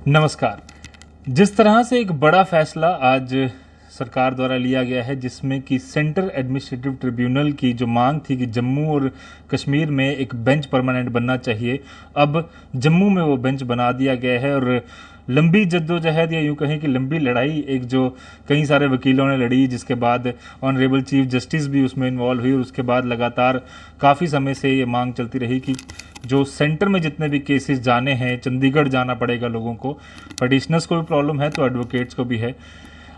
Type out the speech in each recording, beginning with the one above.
नमस्कार। जिस तरह से एक बड़ा फैसला आज सरकार द्वारा लिया गया है, जिसमें कि सेंट्रल एडमिनिस्ट्रेटिव ट्रिब्यूनल की जो मांग थी कि जम्मू और कश्मीर में एक बेंच परमानेंट बनना चाहिए, अब जम्मू में वो बेंच बना दिया गया है। और लंबी जद्दोजहद या यूं कहें कि लंबी लड़ाई एक जो कई सारे वकीलों ने लड़ी, जिसके बाद ऑनरेबल चीफ जस्टिस भी उसमें इन्वॉल्व हुई और उसके बाद लगातार काफ़ी समय से ये मांग चलती रही कि जो सेंटर में जितने भी केसेस जाने हैं, चंडीगढ़ जाना पड़ेगा लोगों को। पटिशनर्स को भी प्रॉब्लम है तो एडवोकेट्स को भी है।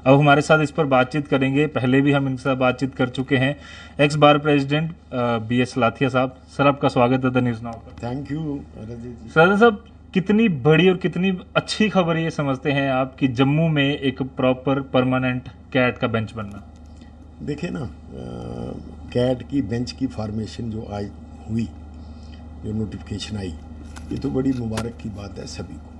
अब हमारे साथ इस पर बातचीत करेंगे, पहले भी हम इनके साथ बातचीत कर चुके हैं, ex bar president BS Lathia साहब। सर, आपका स्वागत है द न्यूज़ नाउ पर। Thank you Rajat ji. Sir साहब, कितनी बड़ी और कितनी अच्छी खबर ये समझते हैं आप कि जम्मू में एक प्रॉपर परमानेंट कैट का बेंच बनना? देखिए ना, कैट की बेंच की फॉर्मेशन जो आज हुई, जो नोटिफिकेशन आई, ये तो बड़ी मुबारक की बात है सभी को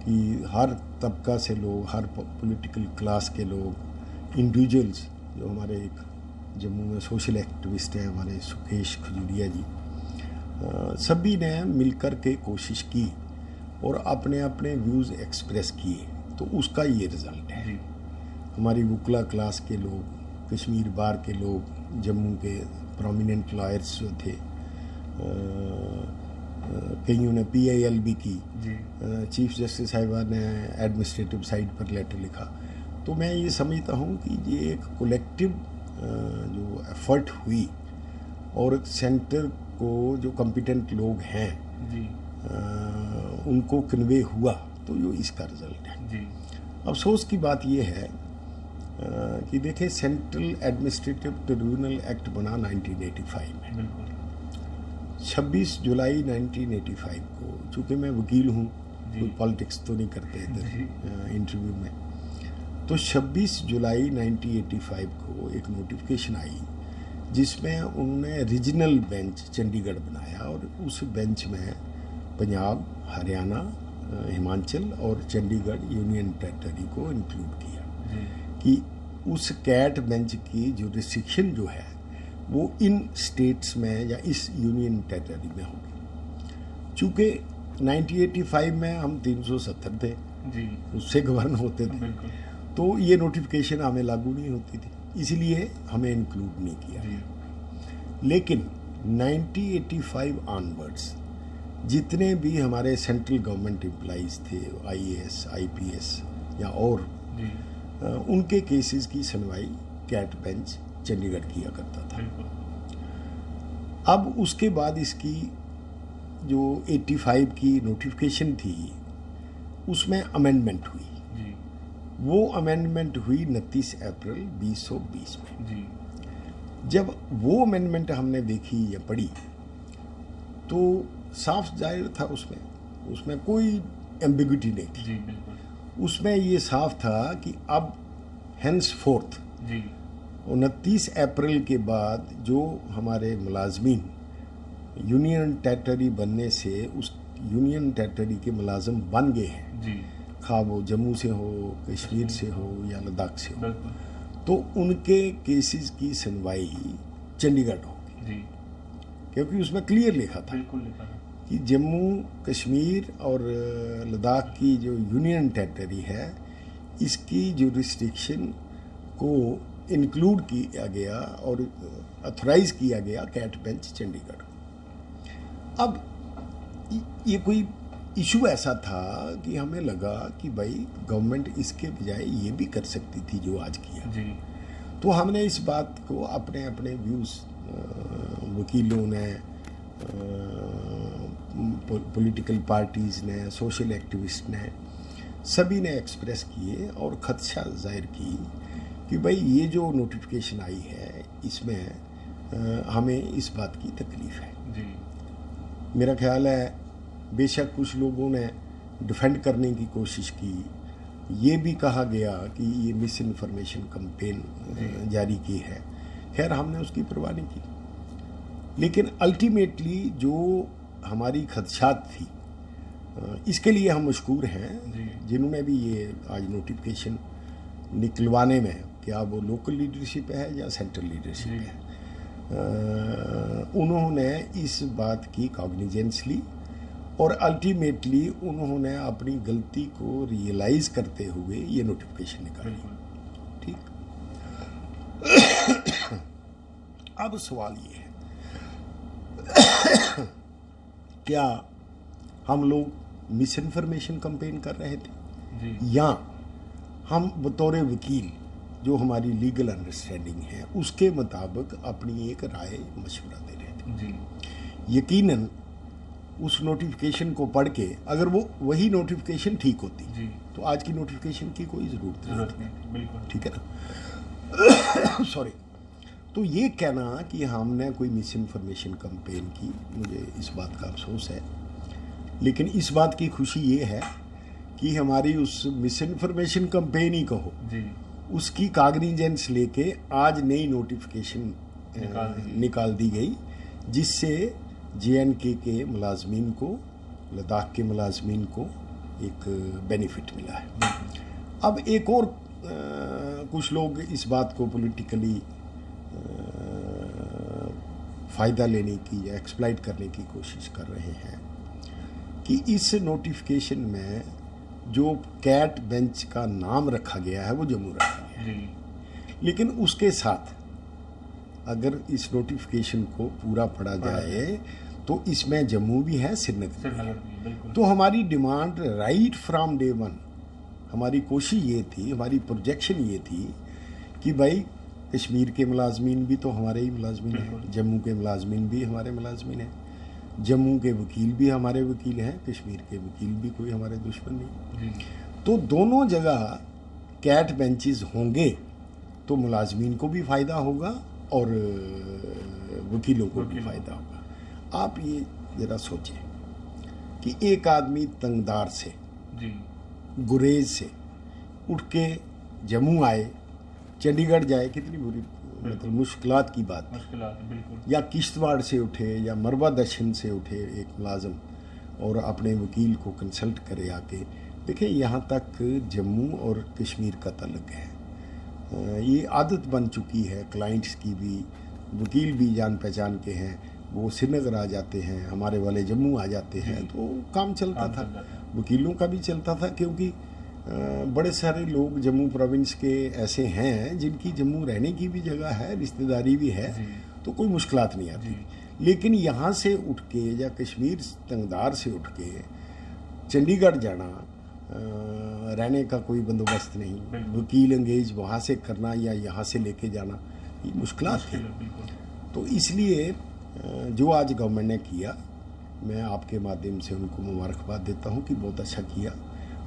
कि हर तबका से लोग, हर पॉलिटिकल क्लास के लोग, इंडिविजुअल्स, जो हमारे एक जम्मू में सोशल एक्टिविस्ट हैं हमारे सुकेश खजूरिया जी, सभी ने मिलकर के कोशिश की और अपने अपने व्यूज़ एक्सप्रेस किए, तो उसका ये रिज़ल्ट है। हमारी वुकला क्लास के लोग, कश्मीर बार के लोग, जम्मू के प्रोमिनेंट लॉयर्स जो थे, कईयों ने PIL भी की, चीफ जस्टिस साहिबा ने एडमिनिस्ट्रेटिव साइड पर लेटर लिखा। तो मैं ये समझता हूँ कि ये एक कलेक्टिव जो एफर्ट हुई और सेंटर को जो कॉम्पिटेंट लोग हैं उनको कन्वे हुआ, तो जो इसका रिजल्ट है। अफसोस की बात यह है कि देखिए, सेंट्रल एडमिनिस्ट्रेटिव ट्रिब्यूनल एक्ट बना 1985 में। 26 जुलाई 1985 को, चूँकि मैं वकील हूँ, कोई पॉलिटिक्स तो नहीं करते इधर इंटरव्यू में, तो 26 जुलाई 1985 को एक नोटिफिकेशन आई जिसमें उन्होंने रीजनल बेंच चंडीगढ़ बनाया और उस बेंच में पंजाब, हरियाणा, हिमाचल और चंडीगढ़ यूनियन टेरिटरी को इंक्लूड किया कि उस कैट बेंच की जो रिस्ट्रिक्शन जो है वो इन स्टेट्स में या इस यूनियन टेरिटरी में होगी। चूँकि 1985 में हम 370 थे, उससे गवर्न होते थे, तो ये नोटिफिकेशन हमें लागू नहीं होती थी, इसलिए हमें इंक्लूड नहीं किया। लेकिन 1985 ऑनवर्ड्स जितने भी हमारे सेंट्रल गवर्नमेंट एम्प्लॉइज थे, IAS, IPS या और, उनके केसेस की सुनवाई कैट बेंच चंडीगढ़ किया करता था। अब उसके बाद इसकी जो 85 की नोटिफिकेशन थी उसमें अमेंडमेंट हुई। वो अमेंडमेंट हुई 29 अप्रैल 2020 में। जब वो अमेंडमेंट हमने देखी या पढ़ी तो साफ जाहिर था, उसमें कोई एम्बिग्विटी नहीं थी। उसमें ये साफ था कि अब हेंस फोर्थ 29 अप्रैल के बाद जो हमारे मुलाजमीन यूनियन टेरिटरी बनने से उस यूनियन टेरिटरी के मुलाजम बन गए हैं, खा वो जम्मू से हो, कश्मीर से हो या लद्दाख से हो, तो उनके केसेस की सुनवाई चंडीगढ़ होगी, क्योंकि उसमें क्लियर लिखा था कि जम्मू कश्मीर और लद्दाख की जो यूनियन टेरिटरी है इसकी जो रिस्ट्रिक्शन को इंक्लूड किया गया और अथोराइज किया गया कैट बेंच चंडीगढ़। अब ये कोई इशू ऐसा था कि हमें लगा कि भाई गवर्नमेंट इसके बजाय ये भी कर सकती थी जो आज किया। तो हमने इस बात को अपने अपने व्यूज़, वकीलों ने, पॉलिटिकल पार्टीज़ ने, सोशल एक्टिविस्ट ने, सभी ने एक्सप्रेस किए और खदशा जाहिर की कि भाई ये जो नोटिफिकेशन आई है इसमें हमें इस बात की तकलीफ़ है। मेरा ख्याल है बेशक कुछ लोगों ने डिफेंड करने की कोशिश की, ये भी कहा गया कि ये मिस इन्फॉर्मेशन कैंपेन जारी की है। खैर, हमने उसकी परवाह नहीं की, लेकिन अल्टीमेटली जो हमारी खदशात थी इसके लिए हम मशकूर हैं जिन्होंने भी ये आज नोटिफिकेशन निकलवाने में, क्या वो लोकल लीडरशिप है या सेंट्रल लीडरशिप है, उन्होंने इस बात की कॉग्निजेंस ली और अल्टीमेटली उन्होंने अपनी गलती को रियलाइज करते हुए ये नोटिफिकेशन निकाली। ठीक। अब सवाल ये है, क्या हम लोग मिस इन्फॉर्मेशन कंपेन कर रहे थे या हम बतौर वकील जो हमारी लीगल अंडरस्टैंडिंग है उसके मुताबिक अपनी एक राय मशवरा दे रहे थे? यकीनन उस नोटिफिकेशन को पढ़ के अगर वो वही नोटिफिकेशन ठीक होती तो आज की नोटिफिकेशन की कोई ज़रूरत नहीं। बिल्कुल ठीक है ना। सॉरी। तो ये कहना कि हमने कोई मिस इन्फॉर्मेशन कंपेन की, मुझे इस बात का अफसोस है, लेकिन इस बात की खुशी ये है कि हमारी उस मिस इन्फॉर्मेशन कंपेन ही कहो उसकी कागनीजेंस लेके आज नई नोटिफिकेशन निकाल दी गई, जिससे JNK के मुलाजमीन को, लद्दाख के मुलाजमीन को एक बेनिफिट मिला है। अब एक और कुछ लोग इस बात को पॉलिटिकली फ़ायदा लेने की या एक्सप्लॉइट करने की कोशिश कर रहे हैं कि इस नोटिफिकेशन में जो कैट बेंच का नाम रखा गया है वो जम्मू रखा गया है, लेकिन उसके साथ अगर इस नोटिफिकेशन को पूरा पढ़ा जाए तो इसमें जम्मू भी है, श्रीनगर भी है। तो हमारी demand right from day one, हमारी कोशिश ये थी, हमारी प्रोजेक्शन ये थी कि भाई कश्मीर के मुलाजमीन भी तो हमारे ही मुलाजमीन हैं, जम्मू के मुलाजमीन भी हमारे मुलाजमीन हैं, जम्मू के वकील भी हमारे वकील हैं, कश्मीर के वकील भी कोई हमारे दुश्मन नहीं। तो दोनों जगह कैट बेंचेस होंगे तो मुलाजमीन को भी फ़ायदा होगा और वकीलों को भी फ़ायदा होगा। आप ये ज़रा सोचें कि एक आदमी तंगदार से, गुरेज से उठ के जम्मू आए, चंडीगढ़ जाए, कितनी बुरी मतलब मुश्किलात की बात है। या किश्तवाड़ से उठे या मरवा दर्शन से उठे एक मुलाजम और अपने वकील को कंसल्ट करे आके, देखिए यहाँ तक जम्मू और कश्मीर का तल्लुक़ है, ये आदत बन चुकी है। क्लाइंट्स की भी, वकील भी जान पहचान के हैं, वो श्रीनगर आ जाते हैं, हमारे वाले जम्मू आ जाते हैं, तो काम चलता था, वकीलों का भी चलता था, क्योंकि बड़े सारे लोग जम्मू प्रोविंस के ऐसे हैं जिनकी जम्मू रहने की भी जगह है, रिश्तेदारी भी है, तो कोई मुश्किलात नहीं आती। लेकिन यहाँ से उठ के या कश्मीर तंगदार से उठ के चंडीगढ़ जाना, रहने का कोई बंदोबस्त नहीं, वकील अंगेज वहाँ से करना या यहाँ से लेके जाना, ये मुश्किलात थी। तो इसलिए जो आज गवर्नमेंट ने किया, मैं आपके माध्यम से उनको मुबारकबाद देता हूँ कि बहुत अच्छा किया,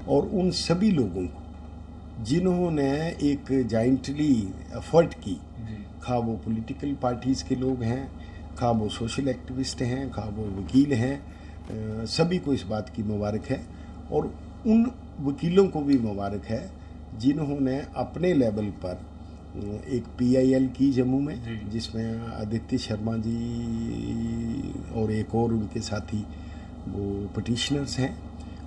और उन सभी लोगों को जिन्होंने एक जॉइंटली एफर्ट की, खा वो पॉलिटिकल पार्टीज़ के लोग हैं, खा वो सोशल एक्टिविस्ट हैं, खा वो वकील हैं, सभी को इस बात की मुबारक है। और उन वकीलों को भी मुबारक है जिन्होंने अपने लेवल पर एक PIL की जम्मू में, जिसमें आदित्य शर्मा जी और एक और उनके साथी वो पटिशनर्स हैं,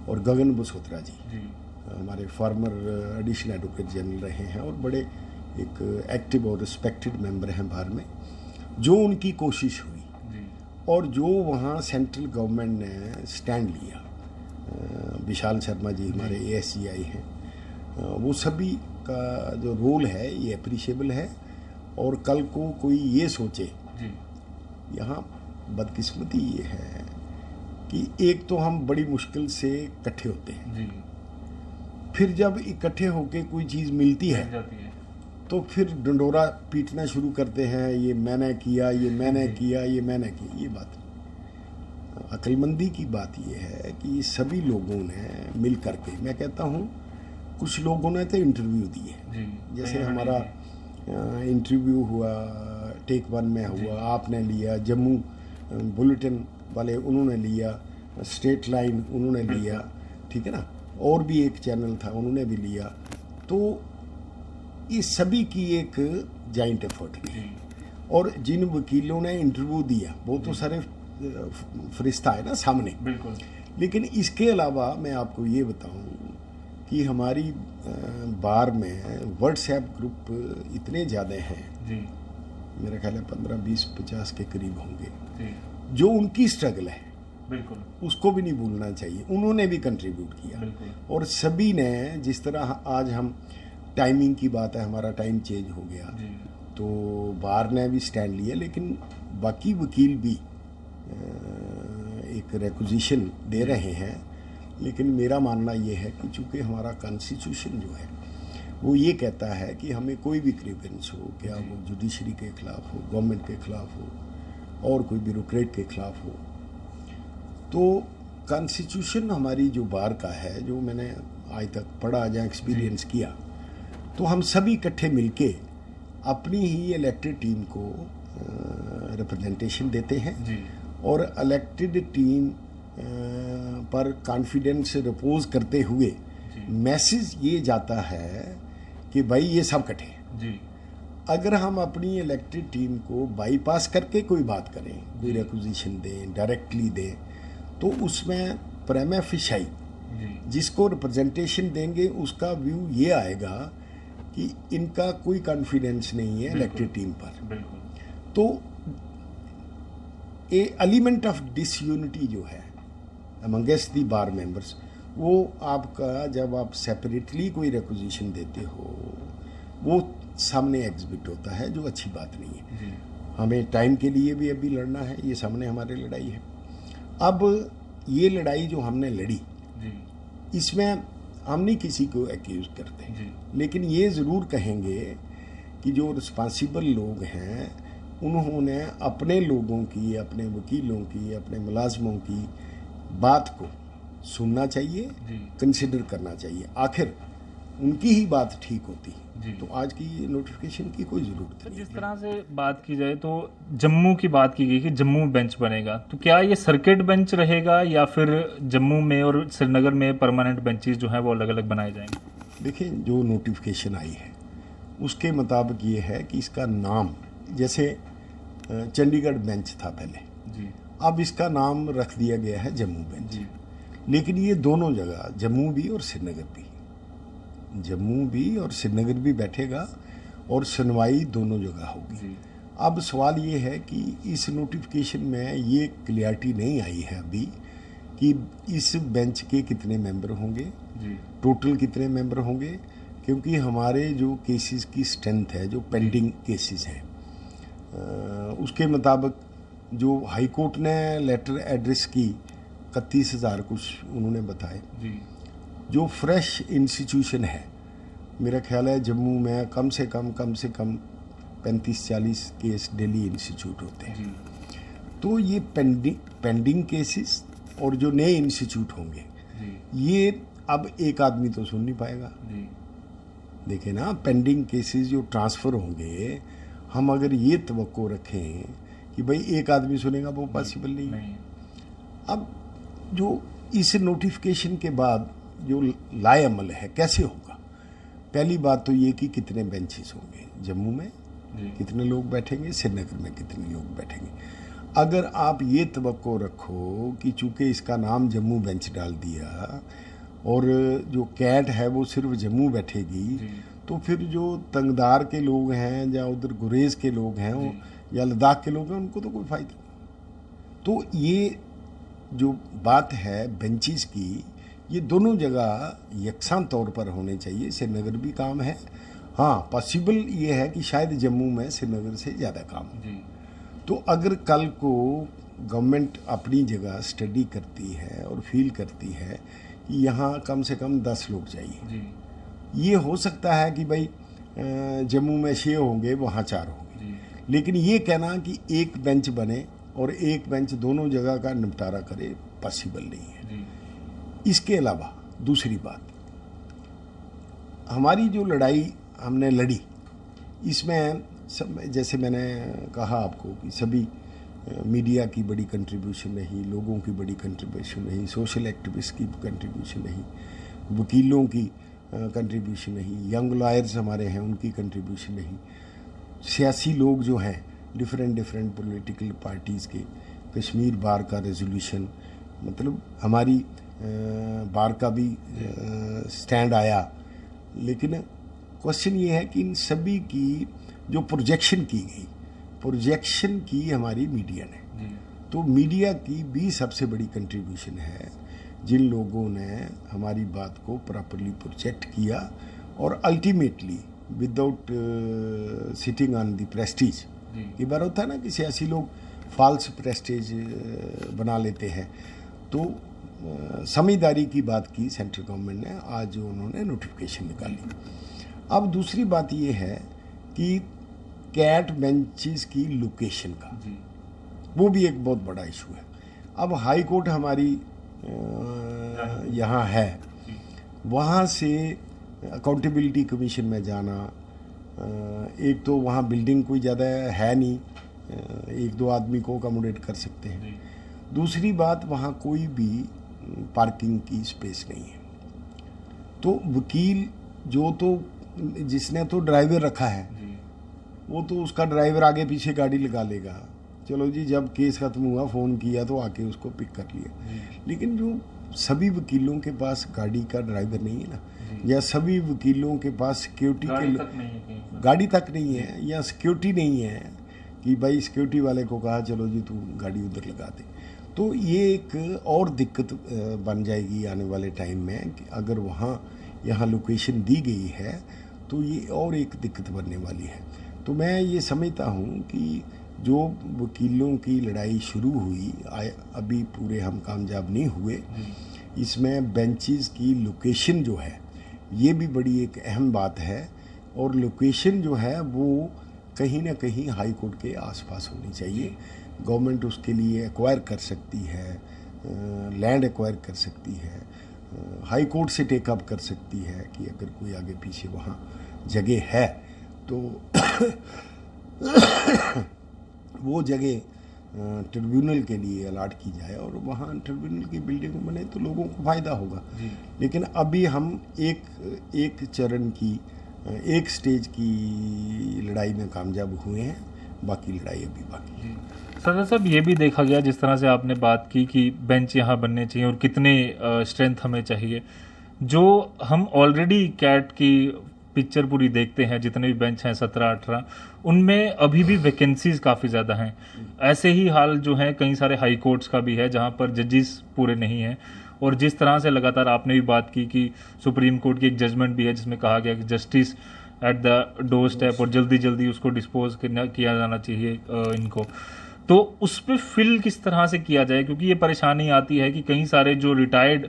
और गगन बसोत्रा जी हमारे फॉर्मर एडिशनल एडवोकेट जनरल रहे हैं और बड़े एक एक्टिव और रिस्पेक्टेड मेंबर हैं बाहर में, जो उनकी कोशिश हुई और जो वहाँ सेंट्रल गवर्नमेंट ने स्टैंड लिया। विशाल शर्मा जी हमारे ASGI हैं, वो सभी का जो रोल है ये अप्रिशिएबल है। और कल को कोई ये सोचे, यहाँ बदकिस्मती ये है कि एक तो हम बड़ी मुश्किल से इकट्ठे होते हैं, फिर जब इकट्ठे होके कोई चीज़ मिलती है तो फिर डंडोरा पीटना शुरू करते हैं, ये मैंने किया, ये मैंने किया, ये मैंने किया। ये बात अक्लमंदी की बात ये है कि सभी लोगों ने मिल करके, मैं कहता हूँ कुछ लोगों ने तो इंटरव्यू दिए, जैसे हमारा इंटरव्यू हुआ टेक 1 में हुआ, आपने लिया, जम्मू बुलेटिन वाले उन्होंने लिया, स्ट्रेट लाइन उन्होंने लिया, ठीक है ना, और भी एक चैनल था उन्होंने भी लिया। तो ये सभी की एक जॉइंट एफर्ट थी। और जिन वकीलों ने इंटरव्यू दिया वो तो सारे फरिश्ता है ना सामने, बिल्कुल। लेकिन इसके अलावा मैं आपको ये बताऊं कि हमारी बार में व्हाट्सएप ग्रुप इतने ज़्यादा हैं, मेरा ख्याल है 15, 20, 50 के करीब होंगे, जो उनकी स्ट्रगल है बिल्कुल, उसको भी नहीं भूलना चाहिए, उन्होंने भी कंट्रीब्यूट किया। और सभी ने, जिस तरह आज हम टाइमिंग की बात है, हमारा टाइम चेंज हो गया, तो बार ने भी स्टैंड लिया, लेकिन बाकी वकील भी एक रिक्वेजिशन दे रहे हैं। लेकिन मेरा मानना ये है कि चूँकि हमारा कॉन्स्टिट्यूशन जो है वो ये कहता है कि हमें कोई भी ग्रीवेंस हो, क्या वो जुडिशरी के खिलाफ हो, गवर्नमेंट के खिलाफ हो और कोई ब्यूरोक्रेट के खिलाफ हो, तो कॉन्स्टिट्यूशन हमारी जो बार का है, जो मैंने आज तक पढ़ा या एक्सपीरियंस किया, तो हम सभी इकट्ठे मिलके अपनी ही इलेक्टेड टीम को रिप्रेजेंटेशन देते हैं और इलेक्टेड टीम पर कॉन्फिडेंस रिपोज करते हुए मैसेज ये जाता है कि भाई ये सब इकट्ठे हैं। अगर हम अपनी इलेक्टेड टीम को बाईपास करके कोई बात करें, कोई रिक्वेजिशन दें, डायरेक्टली दें, तो उसमें प्रेमा फेसाई जिसको रिप्रेजेंटेशन देंगे उसका व्यू ये आएगा कि इनका कोई कॉन्फिडेंस नहीं है इलेक्टेड टीम पर। तो ए एलिमेंट ऑफ डिसयूनिटी जो है अमंगेस्ट दी बार मेंबर्स, वो आपका जब आप सेपरेटली कोई रिक्वेजिशन देते हो वो सामने एग्जिबिट होता है, जो अच्छी बात नहीं है। हमें टाइम के लिए भी अभी लड़ना है, ये सामने हमारी लड़ाई है। अब ये लड़ाई जो हमने लड़ी, इसमें हम नहीं किसी को एक्यूज करते, लेकिन ये ज़रूर कहेंगे कि जो रिस्पॉन्सिबल लोग हैं उन्होंने अपने लोगों की, अपने वकीलों की, अपने मुलाजमों की बात को सुनना चाहिए, कंसिडर करना चाहिए। आखिर उनकी ही बात ठीक होती है, तो आज की नोटिफिकेशन की कोई ज़रूरत नहीं। जिस तरह से बात की जाए तो जम्मू की बात की गई कि जम्मू बेंच बनेगा, तो क्या ये सर्किट बेंच रहेगा या फिर जम्मू में और श्रीनगर में परमानेंट बेंचेस जो हैं वो अलग अलग बनाए जाएंगे? देखिए, जो नोटिफिकेशन आई है उसके मुताबिक ये है कि इसका नाम, जैसे चंडीगढ़ बेंच था पहले, अब इसका नाम रख दिया गया है जम्मू बेंच। लेकिन ये दोनों जगह, जम्मू भी और श्रीनगर भी, जम्मू भी और श्रीनगर भी बैठेगा और सुनवाई दोनों जगह होगी। अब सवाल ये है कि इस नोटिफिकेशन में ये क्लियरिटी नहीं आई है अभी कि इस बेंच के कितने मेंबर होंगे, टोटल कितने मेंबर होंगे, क्योंकि हमारे जो केसेस की स्ट्रेंथ है, जो पेंडिंग केसेस हैं, उसके मुताबिक जो हाई कोर्ट ने लेटर एड्रेस की 31,000 कुछ उन्होंने बताए। जो फ्रेश इंस्टीट्यूशन है, मेरा ख्याल है जम्मू में कम से कम 35-40 केस डेली इंस्टीट्यूट होते हैं। तो ये पेंडिंग केसेस और जो नए इंस्टीट्यूट होंगे, ये अब एक आदमी तो सुन नहीं पाएगा। देखें ना, पेंडिंग केसेस जो ट्रांसफ़र होंगे, हम अगर ये तवक्को रखें कि भाई एक आदमी सुनेगा, वो पॉसिबल नहीं है। अब जो इस नोटिफिकेशन के बाद जो लाए अमल है कैसे होगा, पहली बात तो ये कि कितने बेंचेस होंगे, जम्मू में कितने लोग बैठेंगे, श्रीनगर में कितने लोग बैठेंगे। अगर आप ये तवक्को रखो कि चूँकि इसका नाम जम्मू बेंच डाल दिया और जो कैट है वो सिर्फ जम्मू बैठेगी, तो फिर जो तंगदार के लोग हैं या उधर गुरेज के लोग हैं या लद्दाख के लोग हैं, उनको तो कोई फ़ायदा नहीं। तो ये जो बात है बेंचेस की, ये दोनों जगह यकसां तौर पर होने चाहिए। श्रीनगर भी काम है, हाँ पॉसिबल ये है कि शायद जम्मू में श्रीनगर से ज़्यादा काम हो। तो अगर कल को गवर्नमेंट अपनी जगह स्टडी करती है और फील करती है कि यहाँ कम से कम 10 लोग चाहिए, ये हो सकता है कि भाई जम्मू में 6 होंगे, वहाँ 4 होंगे, लेकिन ये कहना कि एक बेंच बने और एक बेंच दोनों जगह का निपटारा करे, पॉसिबल नहीं है। इसके अलावा दूसरी बात, हमारी जो लड़ाई हमने लड़ी, इसमें सब, जैसे मैंने कहा आपको कि सभी मीडिया की बड़ी कंट्रीब्यूशन रही, लोगों की बड़ी कंट्रीब्यूशन रही, सोशल एक्टिविस्ट की कंट्रीब्यूशन रही, वकीलों की कंट्रीब्यूशन रही, यंग लॉयर्स हमारे हैं उनकी कंट्रीब्यूशन रही, सियासी लोग जो हैं डिफरेंट पॉलिटिकल पार्टीज़ के, कश्मीर बार का रेजोल्यूशन, मतलब हमारी बार का भी स्टैंड आया। लेकिन क्वेश्चन ये है कि इन सभी की जो प्रोजेक्शन की गई, प्रोजेक्शन की हमारी मीडिया ने, तो मीडिया की भी सबसे बड़ी कंट्रीब्यूशन है, जिन लोगों ने हमारी बात को प्रॉपरली प्रोजेक्ट किया और ultimately without sitting on the Prestige. कई बार होता है ना कि सियासी लोग फॉल्स प्रेस्टीज बना लेते हैं, तो समझदारी की बात की सेंट्रल गवर्नमेंट ने, आज उन्होंने नोटिफिकेशन निकाली। अब दूसरी बात ये है कि कैट बेंचेस की लोकेशन का, वो भी एक बहुत बड़ा इशू है। अब हाई कोर्ट हमारी यहाँ है, वहाँ से अकाउंटेबिलिटी कमीशन में जाना, एक तो वहाँ बिल्डिंग कोई ज़्यादा है नहीं, एक दो आदमी को अकोमोडेट कर सकते हैं। दूसरी बात, वहाँ कोई भी पार्किंग की स्पेस नहीं है। तो वकील जिसने तो ड्राइवर रखा है, वो तो उसका ड्राइवर आगे पीछे गाड़ी लगा लेगा, चलो जी जब केस खत्म हुआ फ़ोन किया तो आके उसको पिक कर लिया। लेकिन जो सभी वकीलों के पास गाड़ी का ड्राइवर नहीं है ना, या सभी वकीलों के पास सिक्योरिटी के गाड़ी तक नहीं है, या सिक्योरिटी नहीं है कि भाई सिक्योरिटी वाले को कहा चलो जी तू गाड़ी उधर लगा दे, तो ये एक और दिक्कत बन जाएगी आने वाले टाइम में कि अगर यहाँ लोकेशन दी गई है तो ये और एक दिक्कत बनने वाली है। तो मैं ये समझता हूँ कि जो वकीलों की लड़ाई शुरू हुई, अभी पूरे हम कामयाब नहीं हुए, इसमें बेंचेस की लोकेशन जो है ये भी बड़ी एक अहम बात है, और लोकेशन जो है वो कहीं ना कहीं हाई कोर्ट के आसपास होनी चाहिए। गवर्नमेंट उसके लिए एक्वायर कर सकती है, लैंड एक्वायर कर सकती है, हाई कोर्ट से टेकअप कर सकती है कि अगर कोई आगे पीछे वहाँ जगह है तो वो जगह ट्रिब्यूनल के लिए अलाट की जाए और वहाँ ट्रिब्यूनल की बिल्डिंग बने तो लोगों को फ़ायदा होगा। लेकिन अभी हम एक चरण की, एक स्टेज की लड़ाई में कामयाब हुए हैं, बाकी लड़ाई अभी बाकी है। सरदार साहब, ये भी देखा गया जिस तरह से आपने बात की कि बेंच यहाँ बनने चाहिए और कितने स्ट्रेंथ हमें चाहिए, जो हम ऑलरेडी कैट की पिक्चर पूरी देखते हैं, जितने भी बेंच हैं 17-18, उनमें अभी भी वैकेंसीज काफ़ी ज़्यादा हैं। ऐसे ही हाल जो है कई सारे हाई कोर्ट्स का भी है जहाँ पर जजेस पूरे नहीं हैं। और जिस तरह से लगातार आपने भी बात की कि सुप्रीम कोर्ट की एक जजमेंट भी है जिसमें कहा गया कि justice at the door step, और जल्दी जल्दी उसको डिस्पोज किया जाना चाहिए इनको, तो उस पर फिल किस तरह से किया जाए, क्योंकि ये परेशानी आती है कि कई सारे जो रिटायर्ड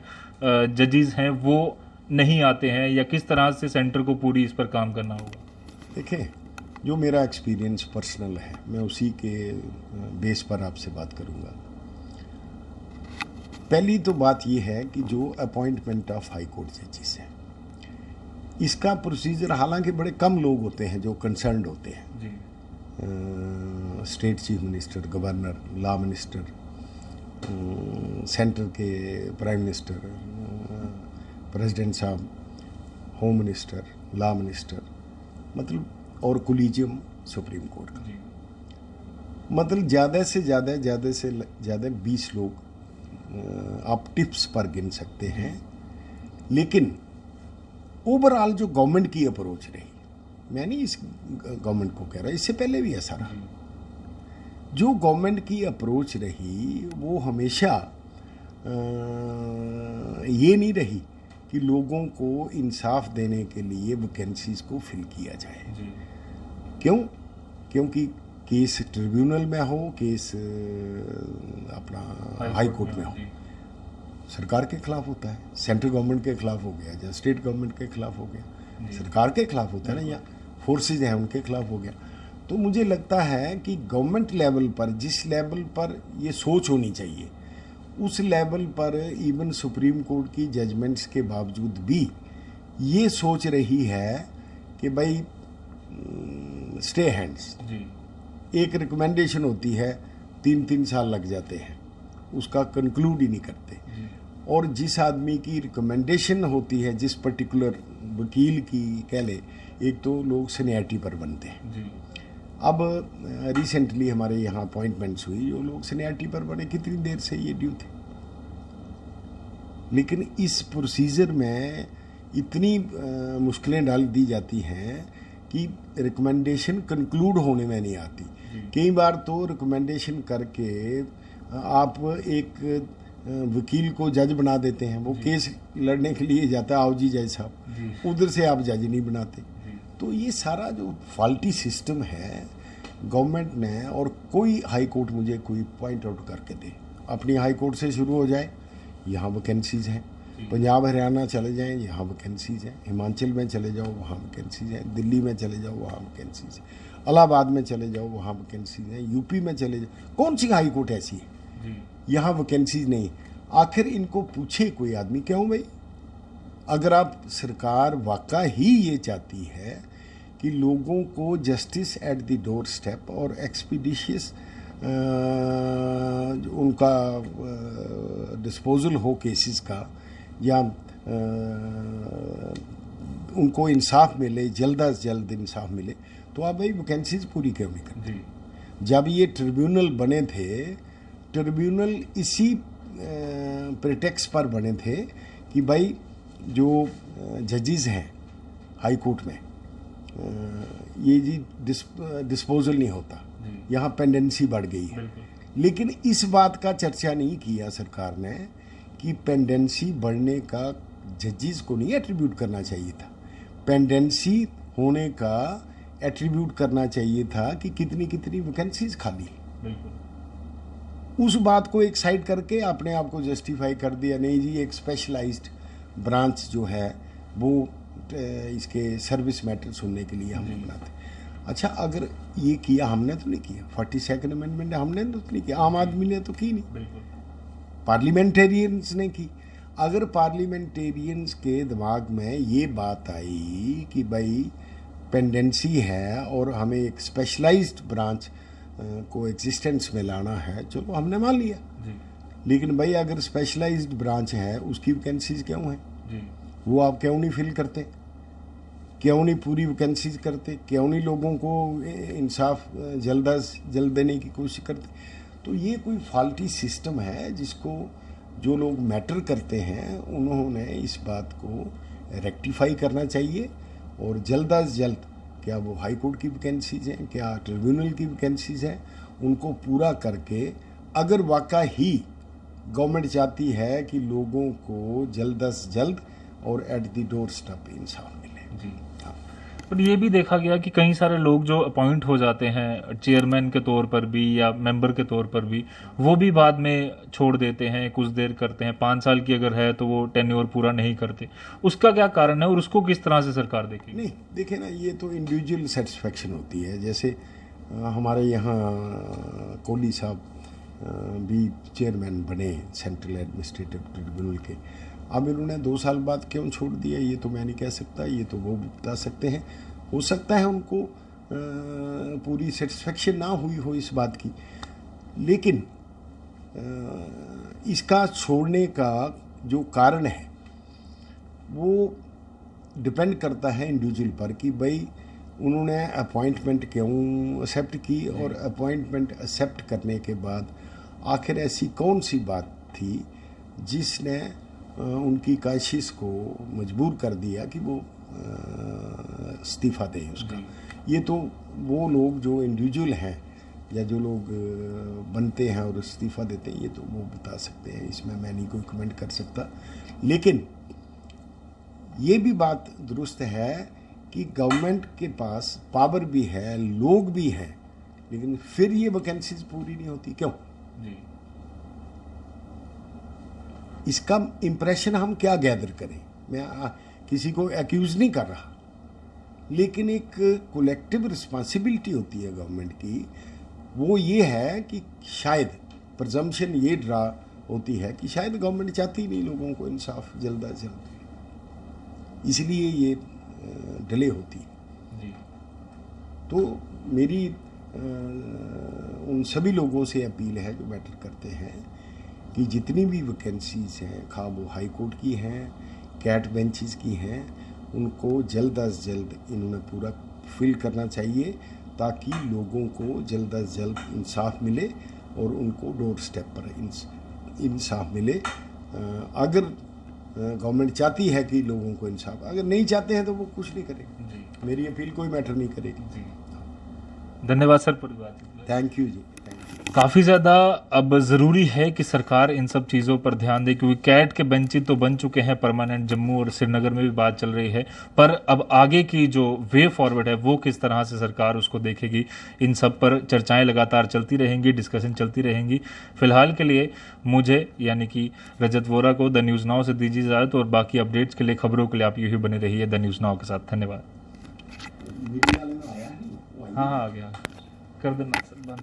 जजेस हैं वो नहीं आते हैं, या किस तरह से सेंटर को पूरी इस पर काम करना होगा। देखें, जो मेरा एक्सपीरियंस पर्सनल है मैं उसी के बेस पर आपसे बात करूंगा। पहली तो बात यह है कि जो अपॉइंटमेंट ऑफ हाई कोर्ट जजेस है, इसका प्रोसीजर, हालांकि बड़े कम लोग होते हैं जो कंसर्न्ड होते हैं, state chief minister, governor, law minister, centre के प्राइम मिनिस्टर, प्रेसिडेंट साहब, होम मिनिस्टर, लॉ मिनिस्टर, मतलब, और कोलिजियम सुप्रीम कोर्ट का, मतलब ज़्यादा से ज़्यादा 20 लोग आप टिप्स पर गिन सकते हैं। लेकिन ओवरऑल जो गवर्नमेंट की अप्रोच रही, मैं नहीं इस गवर्नमेंट को कह रहा, इससे पहले भी ऐसा रहा, जो गवर्नमेंट की अप्रोच रही वो हमेशा ये नहीं रही कि लोगों को इंसाफ देने के लिए वैकेंसीज को फिल किया जाए। क्यों? क्योंकि केस ट्रिब्यूनल में हो, केस अपना हाई कोर्ट में हो, सरकार के खिलाफ होता है, सेंट्रल गवर्नमेंट के खिलाफ हो गया या स्टेट गवर्नमेंट के खिलाफ हो गया, सरकार के खिलाफ होता है ना, या फोर्सेज हैं उनके खिलाफ हो गया। तो मुझे लगता है कि गवर्नमेंट लेवल पर, जिस लेवल पर ये सोच होनी चाहिए, उस लेवल पर इवन सुप्रीम कोर्ट की जजमेंट्स के बावजूद भी ये सोच रही है कि भाई स्टे हैंड्स। एक रिकमेंडेशन होती है, 3 साल लग जाते हैं, उसका कंक्लूड ही नहीं करते। और जिस आदमी की रिकमेंडेशन होती है, जिस पर्टिकुलर वकील की कह ले, एक तो लोग सीनियरिटी पर बनते हैं। अब रिसेंटली हमारे यहाँ अपॉइंटमेंट्स हुई, जो लोग सीनियरिटी पर बने कितनी देर से ये ड्यू थे, लेकिन इस प्रोसीजर में इतनी मुश्किलें डाल दी जाती हैं कि रिकमेंडेशन कंक्लूड होने में नहीं आती। कई बार तो रिकमेंडेशन करके आप एक वकील को जज बना देते हैं, वो केस लड़ने के लिए जाता है, आओ जी जज साहब, उधर से आप जज नहीं बनाते। तो ये सारा जो फॉल्टी सिस्टम है गवर्नमेंट ने, और कोई हाई कोर्ट मुझे कोई पॉइंट आउट करके दे, अपनी हाई कोर्ट से शुरू हो जाए, यहाँ वैकेंसीज हैं, पंजाब हरियाणा चले जाएं, यहाँ वैकेंसीज हैं, हिमाचल में चले जाओ वहाँ वैकेंसीज हैं, दिल्ली में चले जाओ वहाँ वैकेंसीज हैं, इलाहाबाद में चले जाओ वहाँ वैकेंसीज हैं, यूपी में चले जाओ, कौन सी हाई कोर्ट ऐसी है यहाँ वैकेंसीज नहीं। आखिर इनको पूछे कोई आदमी, क्यों भाई? अगर आप सरकार वाकई ही ये चाहती है कि लोगों को justice at the door step और एक्सपीडिशियस उनका डिस्पोजल हो केसेस का, या उनको इंसाफ मिले, जल्द अज जल्द इंसाफ मिले, तो आप भाई वैकेंसीज पूरी क्यों नहीं करते? जब ये ट्रिब्यूनल बने थे, ट्रिब्यूनल इसी प्रिटेक्स्ट पर बने थे कि भाई जो जजेस हैं हाई कोर्ट में, ये जी डिस्पोजल नहीं होता, यहाँ पेंडेंसी बढ़ गई है। लेकिन इस बात का चर्चा नहीं किया सरकार ने कि पेंडेंसी बढ़ने का जजेस को नहीं एट्रीब्यूट करना चाहिए था, पेंडेंसी होने का एट्रीब्यूट करना चाहिए था कि कितनी कितनी वैकेंसीज खाली है। उस बात को एक साइड करके अपने आप को जस्टिफाई कर दिया, नहीं जी एक स्पेशलाइज्ड ब्रांच जो है वो इसके सर्विस मैटर सुनने के लिए हमने बनाते। अच्छा, अगर ये किया, हमने तो नहीं किया, 42nd अमेंडमेंट हमने तो नहीं किया, आम आदमी ने तो की नहीं, पार्लियामेंटेरियंस ने की। अगर पार्लियामेंटेरियंस के दिमाग में ये बात आई कि भाई पेंडेंसी है और हमें एक स्पेशलाइज्ड ब्रांच को एग्जिस्टेंस में लाना है, चलो हमने मान लिया। लेकिन भाई अगर स्पेशलाइज्ड ब्रांच है उसकी वैकेंसीज क्यों है? वो आप क्यों नहीं फिल करते? क्यों नहीं पूरी वैकेंसीज करते? क्यों नहीं लोगों को इंसाफ जल्द देने की कोशिश करते? तो ये कोई फॉल्टी सिस्टम है जिसको जो लोग मैटर करते हैं उन्होंने इस बात को रेक्टिफाई करना चाहिए, और जल्द अज जल्द, क्या वो हाई कोर्ट की वैकेंसीज हैं, क्या ट्रिब्यूनल की वैकेंसीज हैं, उनको पूरा करके, अगर वाकई ही गवर्नमेंट चाहती है कि लोगों को जल्द अज जल्द और एट द डोर स्टेप इंसाफ मिले। पर ये भी देखा गया कि कई सारे लोग जो अपॉइंट हो जाते हैं चेयरमैन के तौर पर भी या मेंबर के तौर पर भी, वो भी बाद में छोड़ देते हैं, कुछ देर करते हैं, 5 साल की अगर है तो वो टेन्योर पूरा नहीं करते। उसका क्या कारण है और उसको किस तरह से सरकार देखेगी? नहीं, देखे ना, ये तो इंडिविजुअल सेटिस्फेक्शन होती है। जैसे हमारे यहाँ कोहली साहब भी चेयरमैन बने सेंट्रल एडमिनिस्ट्रेटिव ट्रिब्यूनल के, अब इन्होंने 2 साल बाद क्यों छोड़ दिया ये तो मैं नहीं कह सकता, ये तो वो बता सकते हैं। हो सकता है उनको पूरी सेटिस्फेक्शन ना हुई हो इस बात की, लेकिन इसका छोड़ने का जो कारण है वो डिपेंड करता है इंडिविजुअल पर कि भाई उन्होंने अपॉइंटमेंट क्यों एक्सेप्ट की, और अपॉइंटमेंट एक्सेप्ट करने के बाद आखिर ऐसी कौन सी बात थी जिसने उनकी काशिश को मजबूर कर दिया कि वो इस्तीफ़ा दें उसका। ये तो वो लोग जो इंडिविजुअल हैं या जो लोग बनते हैं और इस्तीफ़ा देते हैं, ये तो वो बता सकते हैं, इसमें मैं नहीं कोई कमेंट कर सकता। लेकिन ये भी बात दुरुस्त है कि गवर्नमेंट के पास पावर भी है, लोग भी हैं, लेकिन फिर ये वैकेंसीज पूरी नहीं होती, क्यों? इसका इम्प्रेशन हम क्या गैदर करें? मैं किसी को एक्यूज नहीं कर रहा, लेकिन एक कलेक्टिव रिस्पॉन्सिबिलिटी होती है गवर्नमेंट की, वो ये है कि शायद प्रजम्पशन ये ड्रा होती है कि शायद गवर्नमेंट चाहती नहीं लोगों को इंसाफ जल्द अज जल्द, इसलिए ये डिले होती है। तो मेरी उन सभी लोगों से अपील है जो मैटर करते हैं कि जितनी भी वैकेंसीज हैं, खा वो हाई कोर्ट की हैं, कैट बेंचेस की हैं, उनको जल्द अज जल्द इन्होंने पूरा फिल करना चाहिए ताकि लोगों को जल्द अज जल्द इंसाफ मिले और उनको डोर स्टेप पर इंसाफ मिले। अगर गवर्नमेंट चाहती है कि लोगों को इंसाफ, अगर नहीं चाहते हैं तो वो कुछ नहीं करेगी, मेरी अपील कोई मैटर नहीं करेगी। धन्यवाद सर पूरी बात। Thank you ji, thank you. काफ़ी ज़्यादा अब ज़रूरी है कि सरकार इन सब चीज़ों पर ध्यान दे, क्योंकि कैट के बेंच तो बन चुके हैं परमानेंट, जम्मू और श्रीनगर में भी बात चल रही है, पर अब आगे की जो वे फॉरवर्ड है वो किस तरह से सरकार उसको देखेगी, इन सब पर चर्चाएं लगातार चलती रहेंगी, डिस्कशन चलती रहेंगी। फिलहाल के लिए मुझे यानी कि रजत वोरा को द न्यूज़ नाउ से दीजिए इजाज़त, और बाकी अपडेट्स के लिए, खबरों के लिए आप यूँ ही बने रहिए द न्यूज़ नाउ के साथ। धन्यवाद। हाँ आ गया, कर देना सर बंद।